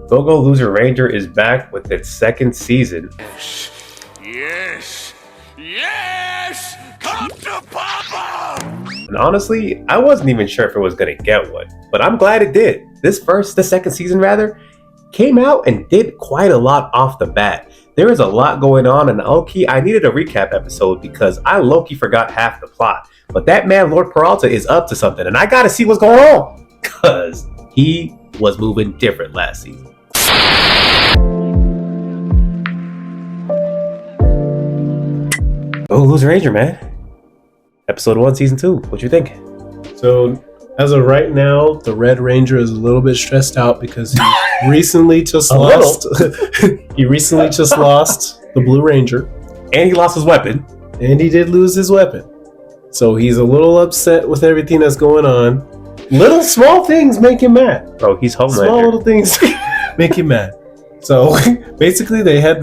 Go-Go Loser Ranger is back with its second season. Yes! Come to Papa! And honestly, I wasn't even sure if it was going to get one, but I'm glad it did. The second season rather, came out and did quite a lot off the bat. There is a lot going on, and low-key, I needed a recap episode because I low-key forgot half the plot. But that man, Lord Peralta, is up to something, and I gotta see what's going on, because he was moving different last season. Oh, Loser Ranger, man. Episode 1, Season 2. What you think? So, as of right now, the Red Ranger is a little bit stressed out because he recently just lost. He recently just lost the Blue Ranger. And he lost his weapon. And he did lose his weapon. So he's a little upset with everything that's going on. Little small things make him mad. Bro, he's Homelander. Small little things make him mad. So basically, they had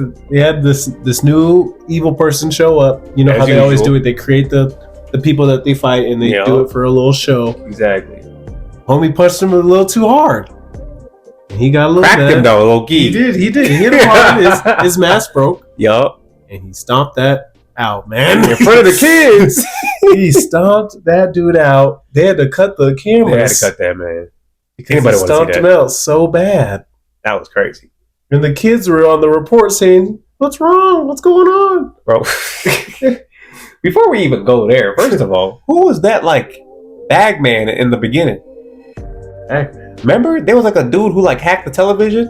this new evil person show up. You know how they always do it. They create the people that they fight, and they do it for a little show. Exactly. Homie punched him a little too hard. And he got a little cracked mad. him though, a little geek. He did. He hit him hard. His mask broke. Yup. And he stomped that out, man. In front of the kids. He stomped that dude out. They had to cut the cameras. They had to cut that, man. Anybody stomped him out so bad. That was crazy. And the kids were on the report saying, "What's wrong? What's going on?" Bro. Before we even go there, first of all, who was that bag man in the beginning? Bagman. Remember? There was a dude who hacked the television?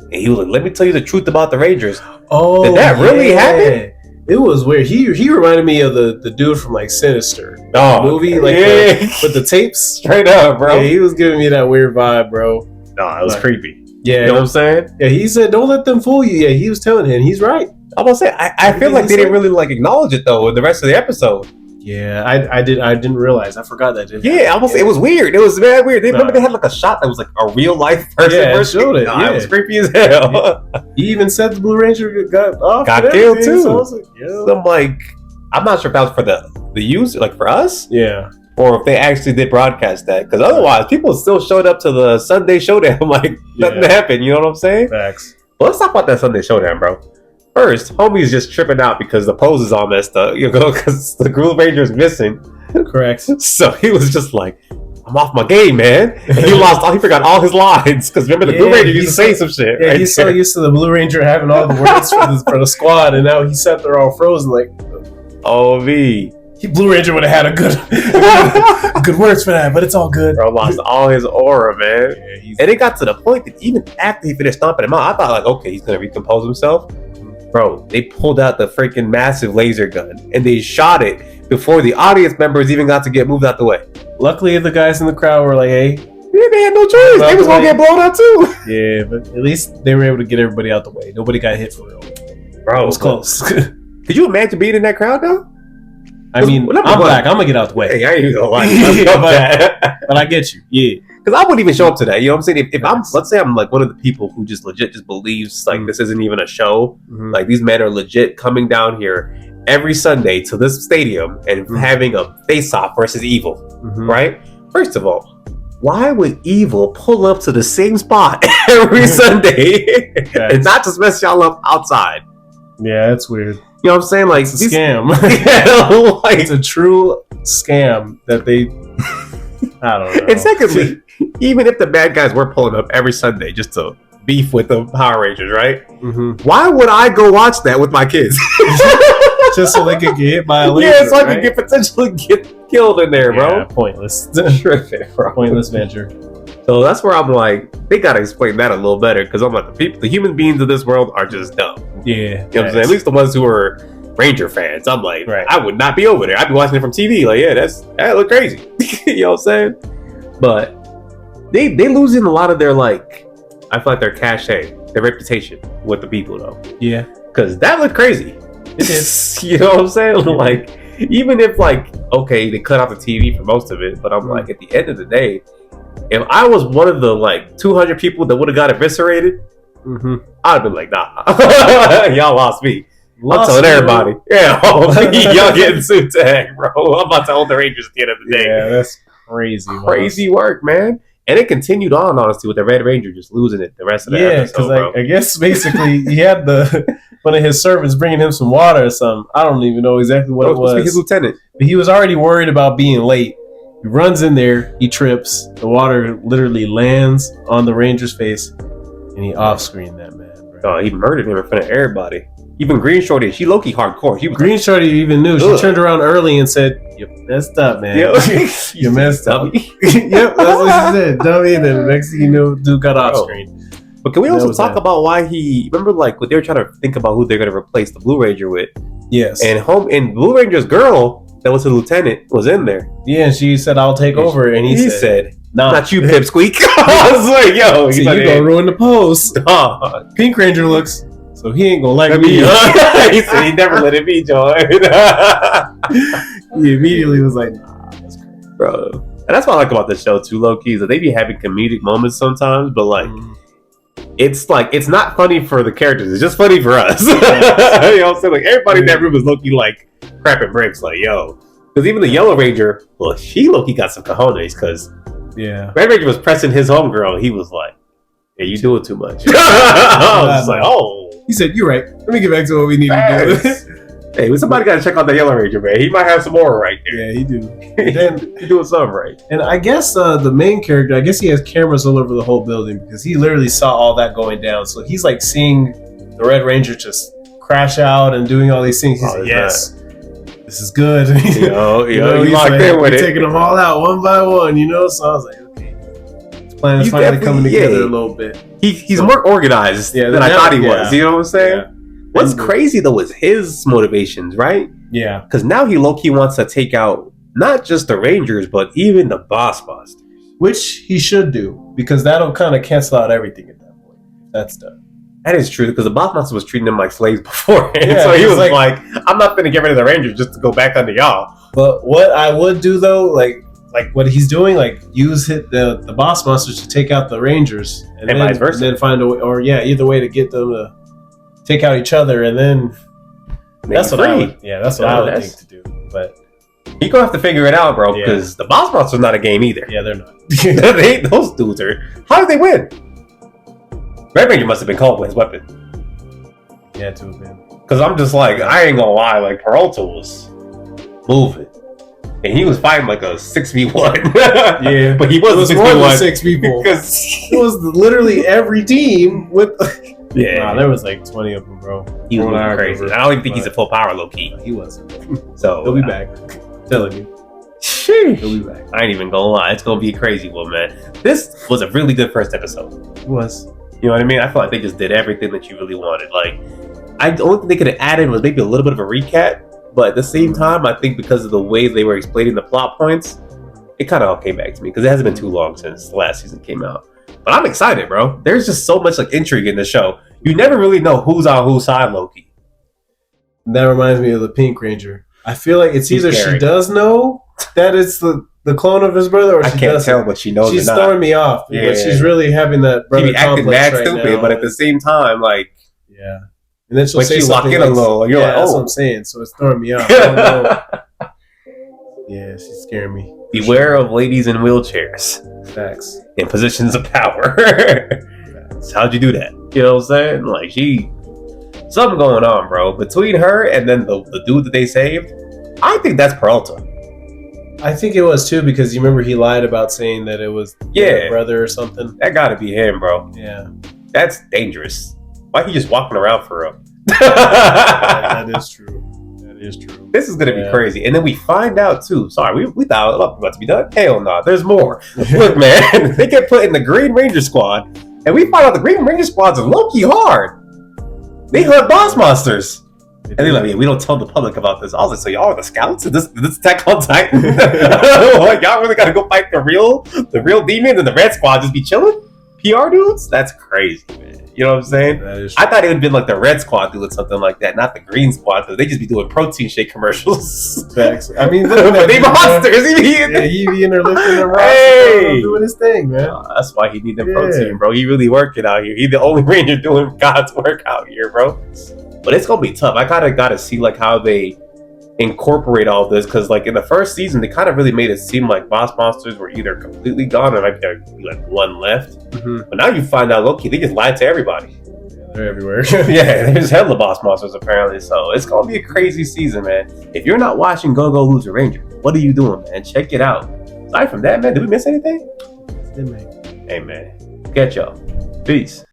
And he was like, "Let me tell you the truth about the Rangers." Oh, did that really happen? It was weird. He reminded me of the dude from Sinister. Oh, movie, with the tapes. Straight up, bro. Yeah, he was giving me that weird vibe, bro. No, it was creepy. Yeah, you know what I'm saying? Yeah, he said, "Don't let them fool you." Yeah, he was telling him. He's right. I'm gonna say, I feel like they didn't really acknowledge it though in the rest of the episode. Yeah, I didn't realize. I forgot that. Yeah, it was weird. It was very weird. Remember they had a shot that was a real life person. Yeah, it showed it. It was creepy as hell. Yeah. He even said the Blue Ranger got off. Got killed too. So I was like, yeah. So I'm not sure if that was for the user, for us. Yeah. Or if they actually did broadcast that, because otherwise people still showed up to the Sunday Showdown nothing happened. You know what I'm saying? Facts. Well, let's talk about that Sunday Showdown, bro. First, homie's just tripping out because the pose is all messed up, because the Blue Ranger's missing. Correct. So he was just like, "I'm off my game, man." And he forgot all his lines, because remember the Blue Ranger used to say some shit. Yeah, he's so used to the Blue Ranger having all the words for the squad, and now he sat there all frozen "Oh, me." Blue Ranger would have had a good words for that, but it's all good. Bro lost all his aura, man. Yeah, and it got to the point that even after he finished stomping him out, I thought okay, he's gonna recompose himself. Bro, they pulled out the freaking massive laser gun and they shot it before the audience members even got to get moved out the way. Luckily, the guys in the crowd were like, "Hey." Yeah, they had no choice. They was gonna get blown out too. Yeah, but at least they were able to get everybody out the way. Nobody got hit for real. Bro, it was close. Could you imagine being in that crowd though? I mean, I'm black. I'm gonna get out the way. Hey, I ain't even gonna lie. But I get you. Yeah. Because I wouldn't even show up to that. You know what I'm saying? If I'm, let's say I'm one of the people who just legit believes this isn't even a show. Mm-hmm. These men are legit coming down here every Sunday to this stadium and having a face-off versus Evil, right? First of all, why would Evil pull up to the same spot every Sunday and not just mess y'all up outside? Yeah, that's weird. You know what I'm saying? It's a scam. It's a true scam that they... I don't know. And secondly, even if the bad guys were pulling up every Sunday just to beef with the Power Rangers, right? Mm-hmm. Why would I go watch that with my kids? Just so they could get hit by a laser, yeah, so I could potentially get killed in there, bro. Yeah, pointless. Tripping, bro. Pointless venture. So that's where I'm they gotta explain that a little better, because I'm the human beings of this world are just dumb. Yeah. You know what I'm saying? At least the ones who are Ranger fans. I'm right. I would not be over there. I'd be watching it from TV. That look crazy. You know what I'm saying? But they losing a lot of their I feel like their cachet, their reputation with the people though. Yeah. Because that looked crazy. It is. You know what I'm saying? Even if okay, they cut off the TV for most of it, but I'm at the end of the day, if I was one of the 200 people that would have got eviscerated, I'd be like, nah, y'all lost me. I'm telling everybody. Yeah, y'all getting suit tag, bro. I'm about to own the Rangers at the end of the day. Yeah, that's crazy. Crazy work, man. And it continued on, honestly, with the Red Ranger just losing it the rest of the episode, because I guess basically he had one of his servants bringing him some water or something. I don't even know exactly what it was. His lieutenant. But he was already worried about being late. He runs in there, he trips, the water literally lands on the Ranger's face, and he off-screened that man, bro. Oh, he murdered him in front of everybody. Even Green Shorty, she low-key hardcore. Green Shorty even knew. She turned around early and said, "You messed up, man. You messed up." Yep, that's what she said. Dummy. And then the next thing you know, dude got off screen. But can we also talk about why he? Remember, like, when they were trying to think about who they're going to replace the Blue Ranger with? Yes. And Blue Ranger's girl that was a lieutenant was in there. Yeah, and she said, "I'll take over," and he said, "No, not you, Pipsqueak." I was like, "Yo, so you gonna ruin the pose." Pink Ranger looks. So he ain't gonna like me. He said he never let it be, John. He immediately was like, "Nah, that's crazy, bro." And that's what I like about the show too, low key, is that they be having comedic moments sometimes, but like, it's not funny for the characters. It's just funny for us. You know what I'm saying? Like everybody in that room is low key like crapping bricks, like yo. Because even the Yellow Ranger, well, she low key got some cojones because Red Ranger was pressing his homegirl. He was like, "Yeah, you doing too much." I was like, "Oh." He said, "You're right. Let me get back to what we need to do." Hey, somebody got to check out the Yellow Ranger, man. He might have some more right there. Yeah, he do. He doing something right. And I guess the main character, I guess he has cameras all over the whole building because he literally saw all that going down. So he's like seeing the Red Ranger just crash out and doing all these things. He's like, "Yes, this is good." You know, he's locked like, in with it. Taking them all out one by one, you know. So I was like, okay, this plan is finally coming together a little bit. He's more organized than I thought he was. You know what I'm saying? Yeah. What's crazy though is his motivations, right? Yeah. Because now he low-key wants to take out not just the Rangers, but even the Boss Busters. Which he should do, because that'll kind of cancel out everything at that point. That's done. That is true, because the Boss Master was treating them like slaves before. Yeah, so he was like, I'm not going to get rid of the Rangers just to go back under y'all. But what I would do though, like what he's doing, like use the Boss Monsters to take out the Rangers, and then, vice versa. And then find a way, or either way to get them to take out each other, and then that's what I would think to do. But you're gonna have to figure it out, bro, because the Boss Monsters not a game either. Yeah, they're not. Those dudes are. How did they win? Red Ranger must have been called with his weapon. Yeah, to have been. Because I'm just like, I ain't gonna lie, like Peralta was moving. And he was fighting like a 6v1. Yeah. But he wasn't more than 6 people. Because it was literally every team with... Nah, there was like 20 of them, bro. He was moving crazy. I don't even think he's at full power, low-key. He wasn't. So he'll be back. I'm telling you. Sheesh. He'll be back. I ain't even gonna lie. It's gonna be a crazy one, man. This was a really good first episode. It was. You know what I mean? I feel like they just did everything that you really wanted. Like, the only thing they could have added was maybe a little bit of a recap. But at the same time, I think because of the way they were explaining the plot points, it kind of all came back to me because it hasn't been too long since the last season came out. But I'm excited, bro. There's just so much like intrigue in the show. You never really know who's on whose side, Loki. That reminds me of the Pink Ranger. I feel like it's either she does know that it's the clone of his brother, or I can't tell what she knows. She's throwing me off, but she's really having that brother she be acting mad right stupid, now. But at the same time, like and then she'll say lock in a little. You're like, that's what I'm saying. So it's throwing me off. I don't know. Yeah, she's scaring me. Beware of ladies in wheelchairs. Facts. In positions of power. How'd you do that? You know what I'm saying? Like something going on, bro. Between her and then the dude that they saved, I think that's Peralta. I think it was too, because you remember he lied about saying that it was their brother or something. That gotta be him, bro. Yeah. That's dangerous. Why he just walking around for real? That is true. That is true. This is gonna be crazy. And then we find out too. Sorry, we thought it was about to be done. Hell no, there's more. Look, man, they get put in the Green Ranger squad, and we find out the Green Ranger squad's are low-key hard. They hunt boss monsters. And they're like, we don't tell the public about this. I was like, so y'all are the scouts? Is this Attack on Titan? Like, y'all really gotta go fight the real demons, and the Red Squad just be chilling? PR dudes? That's crazy, man. You know what I'm saying? I thought it would have been like the Red Squad doing something like that, not the Green Squad, because they just be doing protein shake commercials. Facts. I mean, but they monsters. He be in there lifting the rocks, doing his thing, man. That's why he need the protein, bro. He really working out here. He the only Ranger doing God's work out here, bro. But it's gonna be tough. I gotta see like how they incorporate all this, because like in the first season they kind of really made it seem like boss monsters were either completely gone or like there'd be like one left. But now you find out, low-key, they just lied to everybody. They're everywhere. Yeah, there's hella boss monsters apparently, so it's gonna be a crazy season, man. If you're not watching Go Go Loser Ranger, what are you doing, man? Check it out. Aside from that, man, did we miss anything? Hey, man. Catch y'all. Peace.